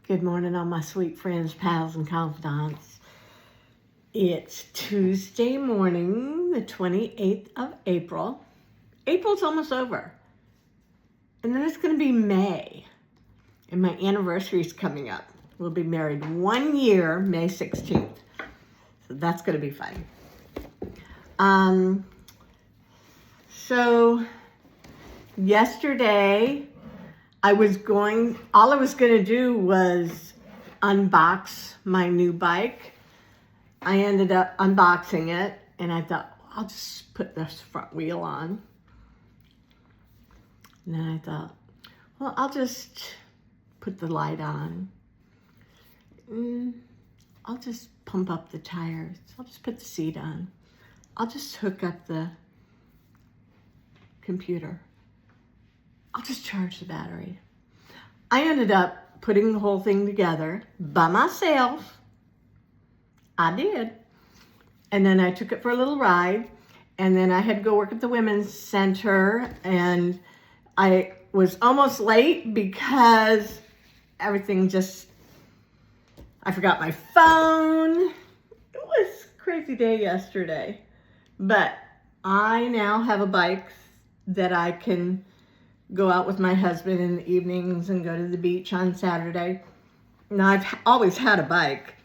Good morning, all my sweet friends, pals, and confidants. It's Tuesday morning, the 28th of April. April's almost over. And then it's going to be May. And my anniversary's coming up. We'll be married 1 year, May 16th. So that's going to be fun. So yesterday, all I was going to do was unbox my new bike. I ended up unboxing it, and I thought, I'll just put this front wheel on. And then I thought, well, I'll just put the light on. I'll just pump up the tires. I'll just put the seat on. I'll just hook up the computer. I'll just charge the battery. I ended up putting the whole thing together by myself. I did. And then I took it for a little ride. And then I had to go work at the women's center. And I was almost late because everything I forgot my phone. It was a crazy day yesterday. But I now have a bike that I can go out with my husband in the evenings and go to the beach on Saturday. Now, I've always had a bike.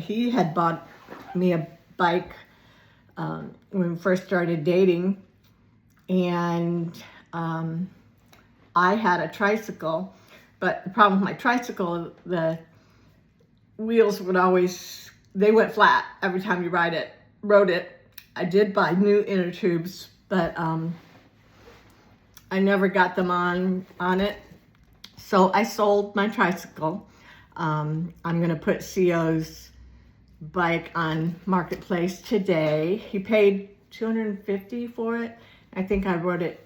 He had bought me a bike when we first started dating. And I had a tricycle. But the problem with my tricycle, the wheels they went flat every time you rode it. I did buy new inner tubes, but I never got them on it. So I sold my tricycle. I'm going to put CO's bike on Marketplace today. He paid $250 for it. I think I rode it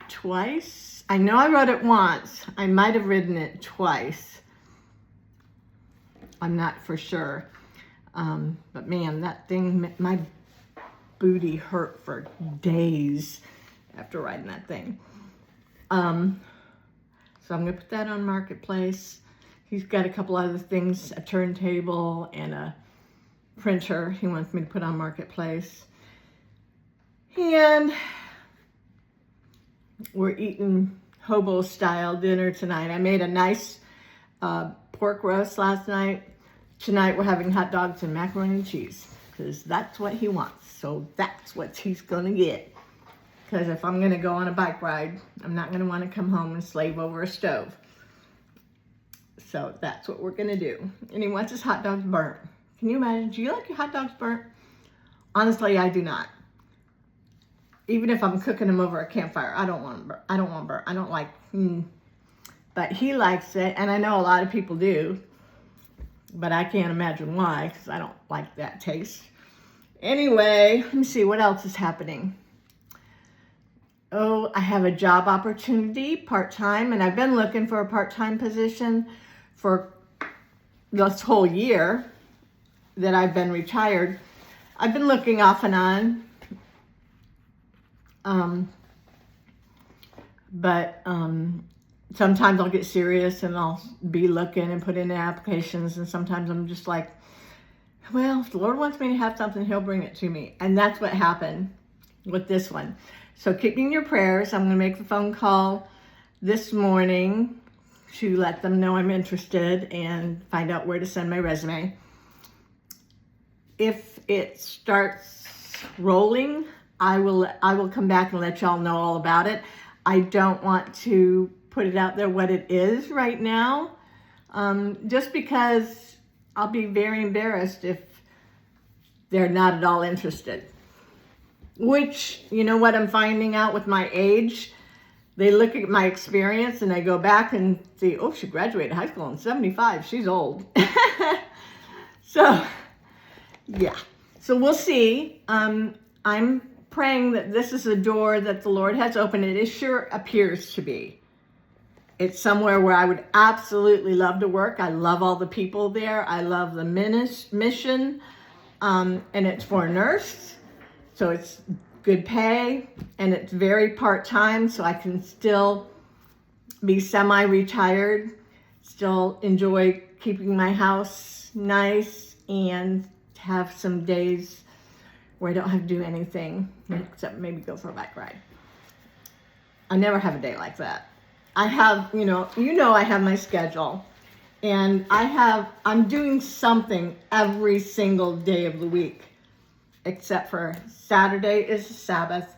twice. I know I rode it once. I might have ridden it twice. I'm not for sure. But man, that thing, my booty hurt for days after riding that thing. So I'm gonna put that on Marketplace. He's got a couple other things, a turntable and a printer he wants me to put on Marketplace. And we're eating hobo style dinner tonight. I made a nice pork roast last night. Tonight we're having hot dogs and macaroni and cheese because that's what he wants. So that's what he's gonna get. Because if I'm going to go on a bike ride, I'm not going to want to come home and slave over a stove. So that's what we're going to do. And he wants his hot dogs burnt. Can you imagine? Do you like your hot dogs burnt? Honestly, I do not. Even if I'm cooking them over a campfire, I don't want them burnt. I don't want burnt. I don't like, But he likes it, and I know a lot of people do. But I can't imagine why, because I don't like that taste. Anyway, let me see what else is happening. Oh, I have a job opportunity, part-time, and I've been looking for a part-time position for this whole year that I've been retired. I've been looking off and on, but sometimes I'll get serious and I'll be looking and put in applications, and sometimes I'm just like, well, if the Lord wants me to have something, He'll bring it to me. And that's what happened with this one. So keep me in your prayers. I'm going to make the phone call this morning to let them know I'm interested and find out where to send my resume. If it starts rolling, I will come back and let y'all know all about it. I don't want to put it out there what it is right now, just because I'll be very embarrassed if they're not at all interested. Which, you know what I'm finding out with my age? They look at my experience and they go back and see, oh, she graduated high school in 75. She's old. So, yeah. So we'll see. I'm praying that this is a door that the Lord has opened. It sure appears to be. It's somewhere where I would absolutely love to work. I love all the people there. I love the mission. And it's for a nurse. So it's good pay, and it's very part-time, so I can still be semi-retired. still enjoy keeping my house nice and have some days where I don't have to do anything except maybe go for a bike ride. I never have a day like that. I have, I have my schedule, and I'm doing something every single day of the week, except for Saturday is the Sabbath,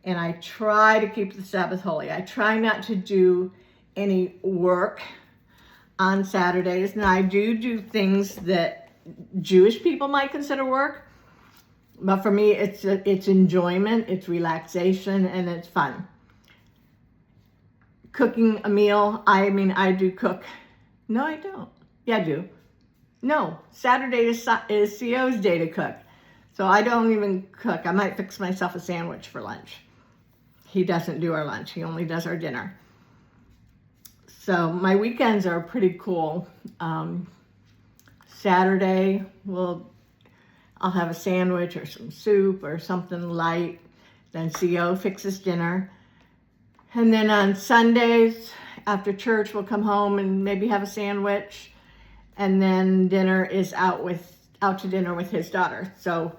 and I try to keep the Sabbath holy. I try not to do any work on Saturdays, and I do things that Jewish people might consider work, but for me, it's enjoyment, it's relaxation, and it's fun. Cooking a meal, I do cook. No, I don't. Yeah, I do. No, Saturday is CO's day to cook. So I don't even cook. I might fix myself a sandwich for lunch. He doesn't do our lunch. He only does our dinner. So my weekends are pretty cool. Saturday, I'll have a sandwich or some soup or something light. Then CO fixes dinner. And then on Sundays, after church, we'll come home and maybe have a sandwich. And then dinner is out to dinner with his daughter. So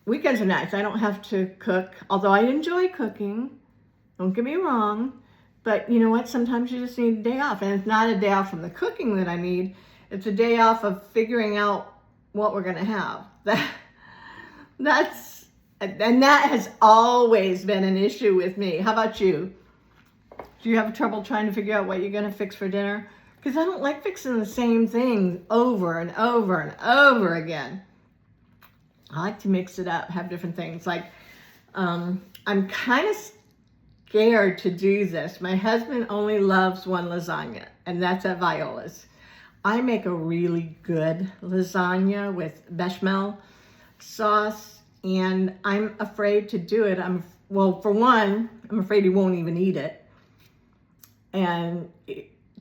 weekends are nice. I don't have to cook, although I enjoy cooking. Don't get me wrong. But you know what? Sometimes you just need a day off. And it's not a day off from the cooking that I need. It's a day off of figuring out what we're going to have. That has always been an issue with me. How about you? Do you have trouble trying to figure out what you're going to fix for dinner? Because I don't like fixing the same thing over and over and over again. I like to mix it up, have different things. Like, I'm kind of scared to do this. My husband only loves one lasagna, and that's at Viola's. I make a really good lasagna with bechamel sauce, and I'm afraid to do it. For one, I'm afraid he won't even eat it. And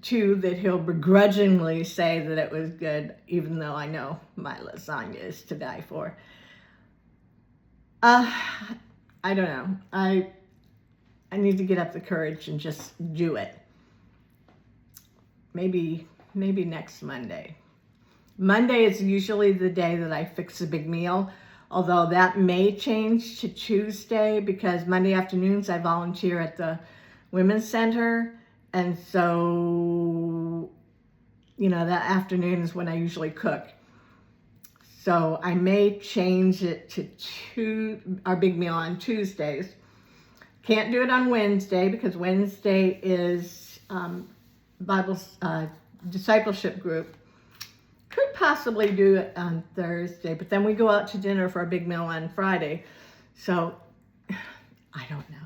two, that he'll begrudgingly say that it was good, even though I know my lasagna is to die for. I don't know. I need to get up the courage and just do it. Maybe next Monday. Monday is usually the day that I fix a big meal, although that may change to Tuesday because Monday afternoons I volunteer at the Women's Center. And so, that afternoon is when I usually cook. So I may change it to our big meal on Tuesdays. Can't do it on Wednesday because Wednesday is Bible discipleship group. Could possibly do it on Thursday, but then we go out to dinner for a big meal on Friday. So I don't know.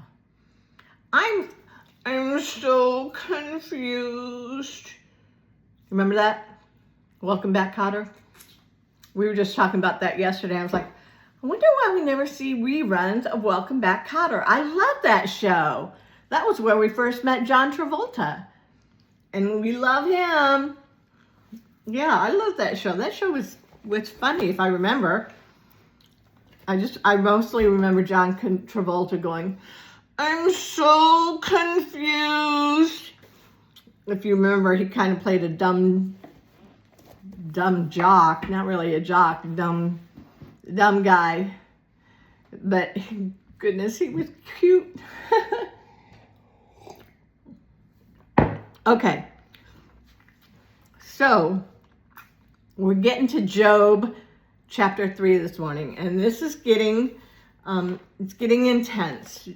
I'm so confused. Remember that? Welcome Back, Kotter. We were just talking about that yesterday. I was like, I wonder why we never see reruns of Welcome Back, Kotter. I love that show. That was where we first met John Travolta. And we love him. Yeah, I love that show. That show was funny, if I remember. I mostly remember John Travolta going, I'm so confused. If you remember, he kind of played a dumb jock. Not really a jock, dumb guy. But goodness, he was cute. Okay. So, we're getting to Job chapter 3 this morning. And this is getting intense.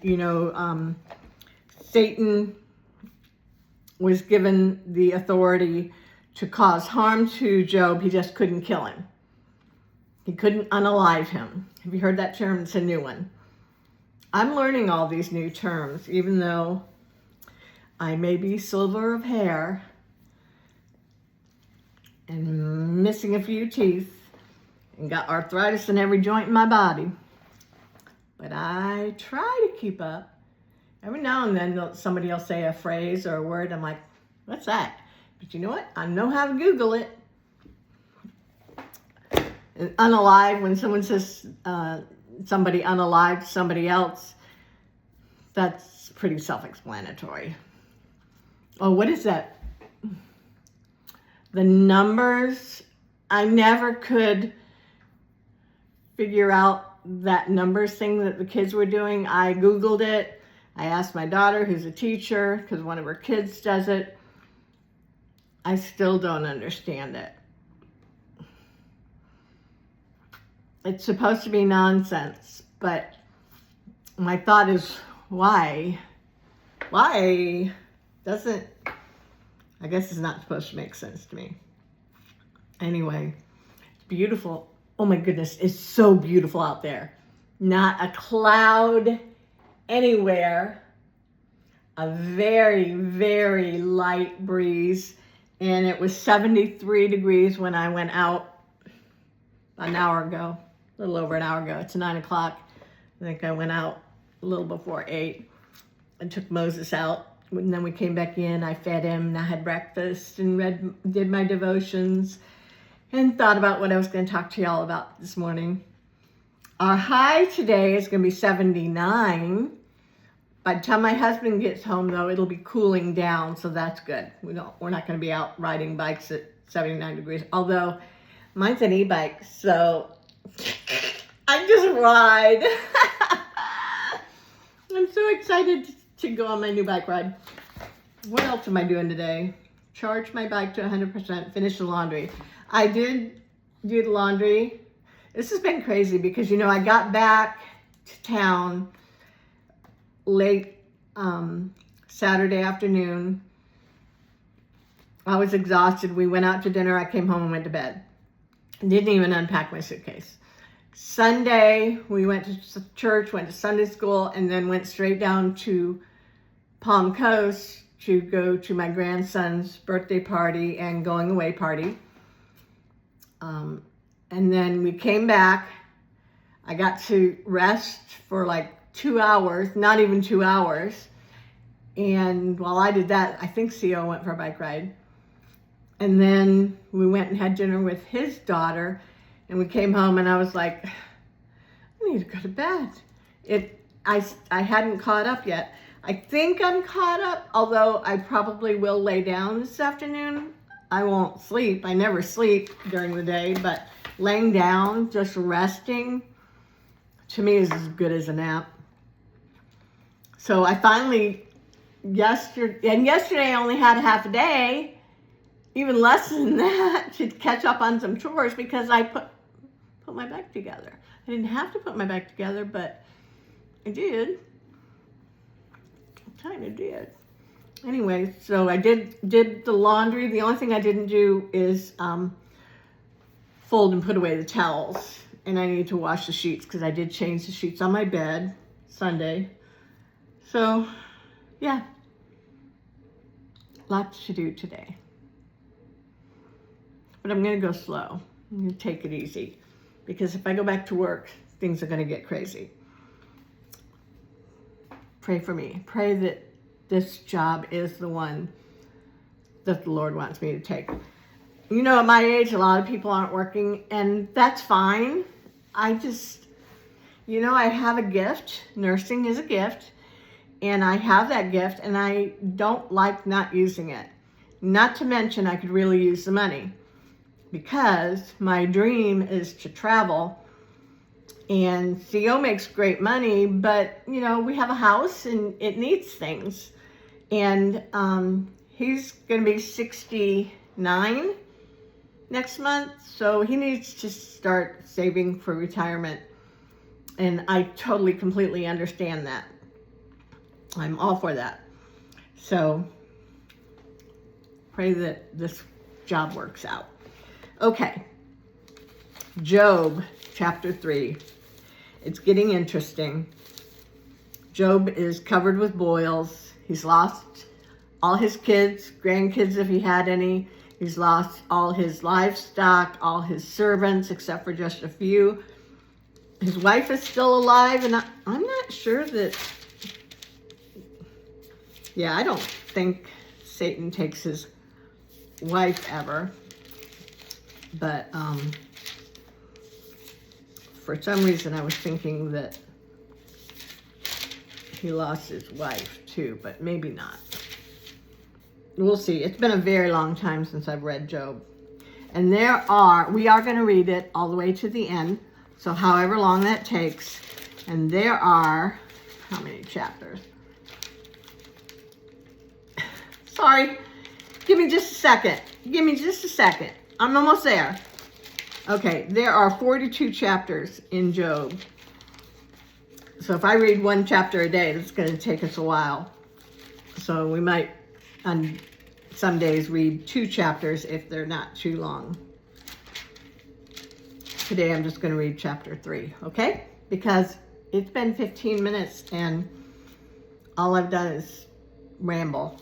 Satan was given the authority to cause harm to Job. He just couldn't kill him. He couldn't unalive him. Have you heard that term? It's a new one. I'm learning all these new terms, even though I may be silver of hair and missing a few teeth and got arthritis in every joint in my body. But I try to keep up. Every now and then somebody will say a phrase or a word. I'm like, what's that? But you know what? I know how to Google it. And unalive, when someone says somebody unalived somebody else, that's pretty self-explanatory. Oh, what is that? the numbers, I never could figure out that numbers thing that the kids were doing. I Googled it. I asked my daughter, who's a teacher, because one of her kids does it. I still don't understand it. It's supposed to be nonsense, but my thought is, why? Why doesn't, I guess it's not supposed to make sense to me. Anyway, it's beautiful. Oh my goodness, it's so beautiful out there. Not a cloud anywhere. A very, very light breeze. And it was 73 degrees when I went out an hour ago, a little over an hour ago. It's 9 o'clock. I think I went out a little before 8 and took Moses out. And then we came back in. I fed him and I had breakfast and did my devotions and thought about what I was going to talk to y'all about this morning. Our high today is going to be 79. By the time my husband gets home, though, it'll be cooling down, so that's good. We're not going to be out riding bikes at 79 degrees. Although mine's an e-bike, so I just ride. I'm so excited to go on my new bike ride. What else am I doing today? Charge my bike to 100%, finish the laundry. I did do the laundry. This has been crazy because, you know, I got back to town late Saturday afternoon. I was exhausted. We went out to dinner. I came home and went to bed. Didn't even unpack my suitcase. Sunday, we went to church, went to Sunday school, and then went straight down to Palm Coast to go to my grandson's birthday party and going away party. And then we came back. I got to rest for like 2 hours, not even 2 hours. And while I did that, I think CO went for a bike ride. And then we went and had dinner with his daughter. And we came home and I was like, I need to go to bed. I hadn't caught up yet. I think I'm caught up, although I probably will lay down this afternoon. I won't sleep. I never sleep during the day, but laying down, just resting, to me is as good as a nap. So I finally, yesterday I only had half a day, even less than that, to catch up on some chores because I put my bag together. I didn't have to put my bag together, but I did. I kind of did. Anyway, so I did the laundry. The only thing I didn't do is fold and put away the towels. And I need to wash the sheets because I did change the sheets on my bed Sunday. So, yeah. Lots to do today. But I'm going to go slow. I'm going to take it easy. Because if I go back to work, things are going to get crazy. Pray for me. Pray that this job is the one that the Lord wants me to take. You know, at my age, a lot of people aren't working, and that's fine. I just, you know, I have a gift. Nursing is a gift, and I have that gift, and I don't like not using it. Not to mention, I could really use the money because my dream is to travel. And CO makes great money, but, you know, we have a house and it needs things. And he's going to be 69 next month, so he needs to start saving for retirement. And I totally, completely understand that. I'm all for that. So pray that this job works out. Okay. Job chapter 3. It's getting interesting. Job is covered with boils. He's lost all his kids, grandkids if he had any. He's lost all his livestock, all his servants, except for just a few. His wife is still alive, and I'm not sure that... Yeah, I don't think Satan takes his wife ever. But for some reason I was thinking that he lost his wife too, but maybe not. we'll see. It's been a very long time since I've read Job. And we are going to read it all the way to the end. So however long that takes. And there are, how many chapters? Sorry. Give me just a second. Give me just a second. I'm almost there. Okay, there are 42 chapters in Job. So if I read one chapter a day, that's going to take us a while. So we might, on some days, read 2 chapters if they're not too long. Today I'm just going to read chapter 3, okay? Because it's been 15 minutes and all I've done is ramble.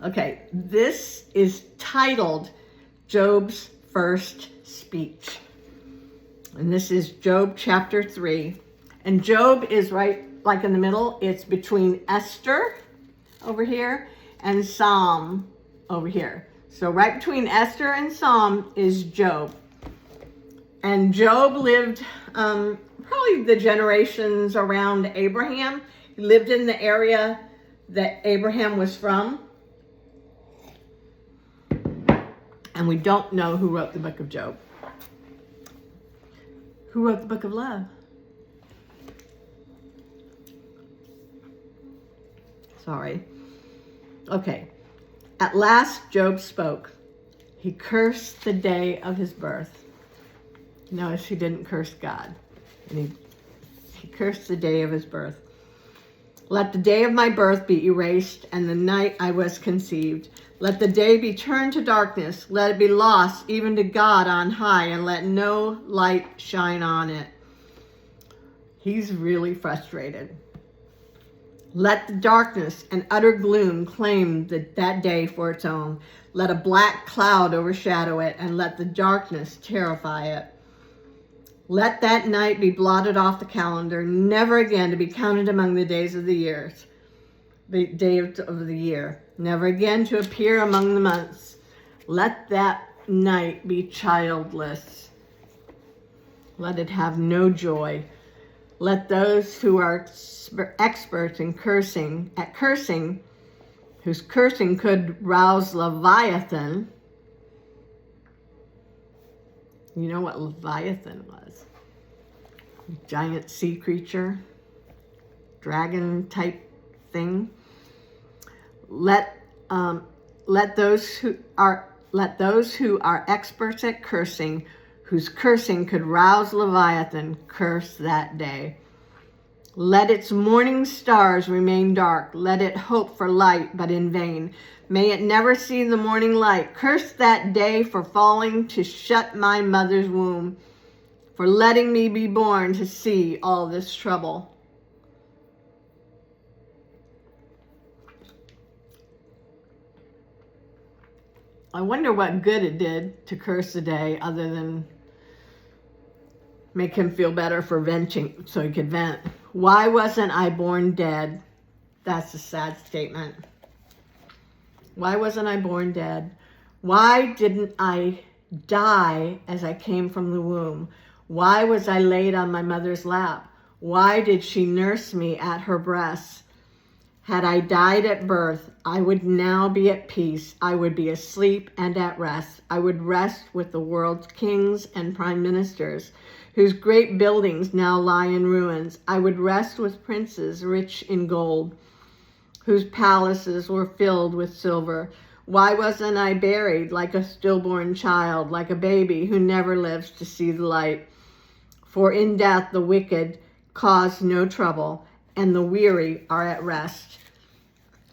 Okay, this is titled Job's First Speech. And this is Job chapter 3. And Job is right like in the middle. It's between Esther over here and Psalm over here. So right between Esther and Psalm is Job. And Job lived probably the generations around Abraham. He lived in the area that Abraham was from. And we don't know who wrote the book of Job. Who wrote the book of love? Sorry. Okay. At last Job spoke. He cursed the day of his birth. Notice he didn't curse God. And he cursed the day of his birth. Let the day of my birth be erased, and the night I was conceived. Let the day be turned to darkness. Let it be lost even to God on high, and let no light shine on it. He's really frustrated. Let the darkness and utter gloom claim that day for its own. Let a black cloud overshadow it, and let the darkness terrify it. Let that night be blotted off the calendar, never again to be counted among the days of the years. The day of the year, never again to appear among the months. Let that night be childless. Let it have no joy. Let those who are experts in cursing, whose cursing could rouse Leviathan. You know what Leviathan was? Giant sea creature, dragon type thing. Let those who are experts at cursing, whose cursing could rouse Leviathan, curse that day. Let its morning stars remain dark. Let it hope for light, but in vain. May it never see the morning light. Curse that day for falling to shut my mother's womb, for letting me be born to see all this trouble. I wonder what good it did to curse the day other than make him feel better for venting so he could vent. Why wasn't I born dead? That's a sad statement. Why wasn't I born dead? Why didn't I die as I came from the womb? Why was I laid on my mother's lap? Why did she nurse me at her breasts? Had I died at birth, I would now be at peace. I would be asleep and at rest. I would rest with the world's kings and prime ministers, whose great buildings now lie in ruins. I would rest with princes rich in gold, whose palaces were filled with silver. Why wasn't I buried like a stillborn child, like a baby who never lives to see the light? For in death the wicked cause no trouble, and the weary are at rest.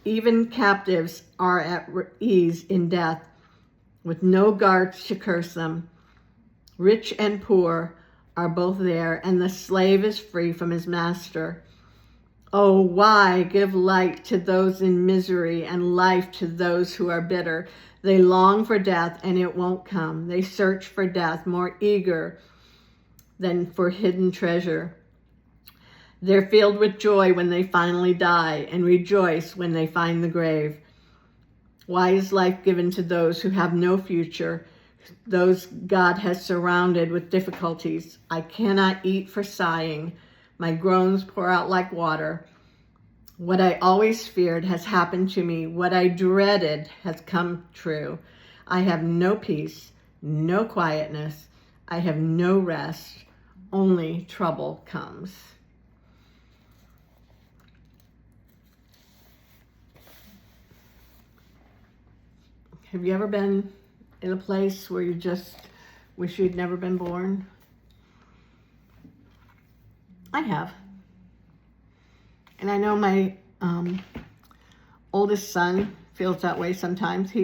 Even captives are at ease in death, with no guards to curse them. Rich and poor are both there, and the slave is free from his master. Oh, why give light to those in misery and life to those who are bitter? They long for death, and it won't come. They search for death, more eager than for hidden treasure. They're filled with joy when they finally die and rejoice when they find the grave. Why is life given to those who have no future, those God has surrounded with difficulties? I cannot eat for sighing. My groans pour out like water. What I always feared has happened to me. What I dreaded has come true. I have no peace, no quietness. I have no rest. Only trouble comes. Have you ever been in a place where you just wish you'd never been born? I have. And I know my oldest son feels that way sometimes.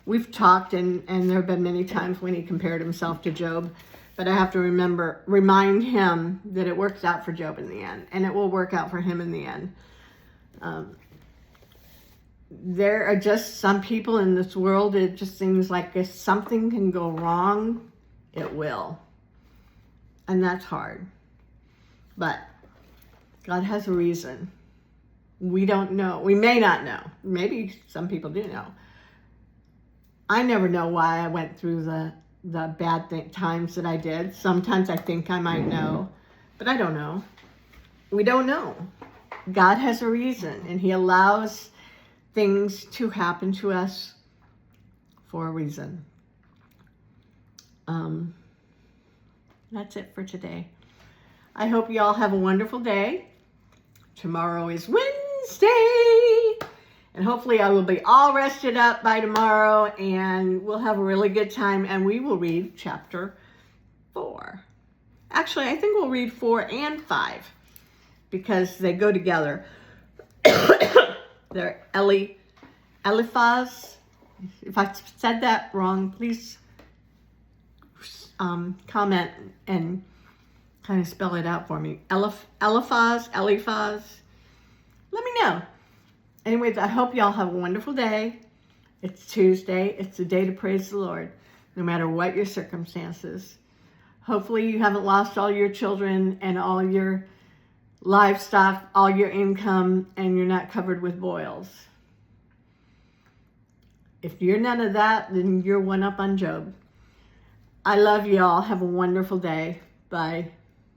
We've talked, and there have been many times when he compared himself to Job. But I have to remind him that it works out for Job in the end, and it will work out for him in the end. There are just some people in this world, it just seems like if something can go wrong, it will. And that's hard. But God has a reason. We don't know. We may not know. Maybe some people do know. I never know why I went through the bad times that I did. Sometimes I think I might know, but I don't know. We don't know. God has a reason, and He allows things to happen to us for a reason. That's it for today. I hope you all have a wonderful day. Tomorrow is Wednesday, and hopefully I will be all rested up by tomorrow, and we'll have a really good time, and we will read chapter 4. Actually, I think we'll read 4 and 5 because they go together. They're Eliphaz. If I said that wrong, please comment and kind of spell it out for me. Eliphaz. Let me know. Anyways, I hope y'all have a wonderful day. It's Tuesday. It's the day to praise the Lord, no matter what your circumstances. Hopefully you haven't lost all your children and all your livestock, all your income, and you're not covered with boils. If you're none of that, then you're one up on Job. I love y'all. Have a wonderful day. Bye.